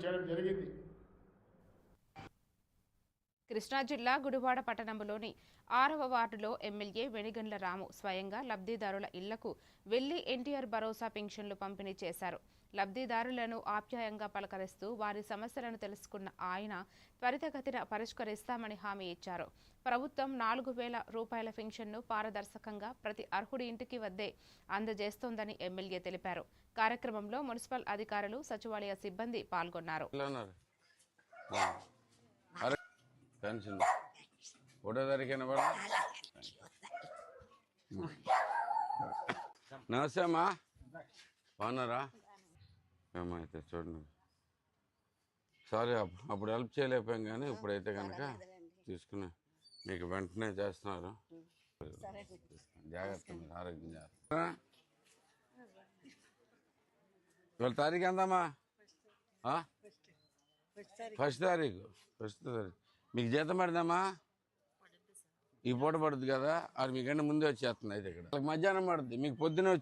చేయడం జరిగింది. కృష్ణా జిల్లా గుడివాడ పట్టణంలోని 6వ వార్డులో ఎమ్మెల్యే వెనిగండ్ల రాము స్వయంగా లబ్ధిదారుల ఇళ్లకు వెళ్లి ఎన్టీఆర్ భరోసా పింఛన్లు పంపిణీ చేశారు. లబ్ధిదారులను ఆప్యాయంగా పలకరిస్తూ వారి సమస్యలను తెలుసుకున్న ఆయన త్వరితగతిన పరిష్కరిస్తామని హామీ ఇచ్చారు. ప్రభుత్వం 4,000 రూపాయల పింఛన్ను పారదర్శకంగా ప్రతి అర్హుడి ఇంటికి వద్దే అందజేస్తోందని ఎమ్మెల్యే తెలిపారు. కార్యక్రమంలో మున్సిపల్ అధికారులు, సచివాలయ సిబ్బంది పాల్గొన్నారు. పెన్షన్ 1వ తారీఖున కూడా. నమస్తే అమ్మా, బాగున్నారా? మేమైతే చూడండి, సారీ అప్పుడు హెల్ప్ చేయలేకపోయాం, కానీ ఇప్పుడైతే కనుక తీసుకుని మీకు వెంటనే చేస్తున్నారు. జాగ్రత్త, మీరు ఆరోగ్యం జాగ్రత్త. ఇవాళ తారీఖు ఎంతమ్మా? ఫస్ట్ తారీఖు. మీకు జీతం పడదమ్మా? ఈ పూట పడుతుంది కదా, అది మీకంటే ముందే వచ్చేస్తుంది. అయితే ఇక్కడ మధ్యాహ్నం పడుతుంది, మీకు పొద్దునే వచ్చి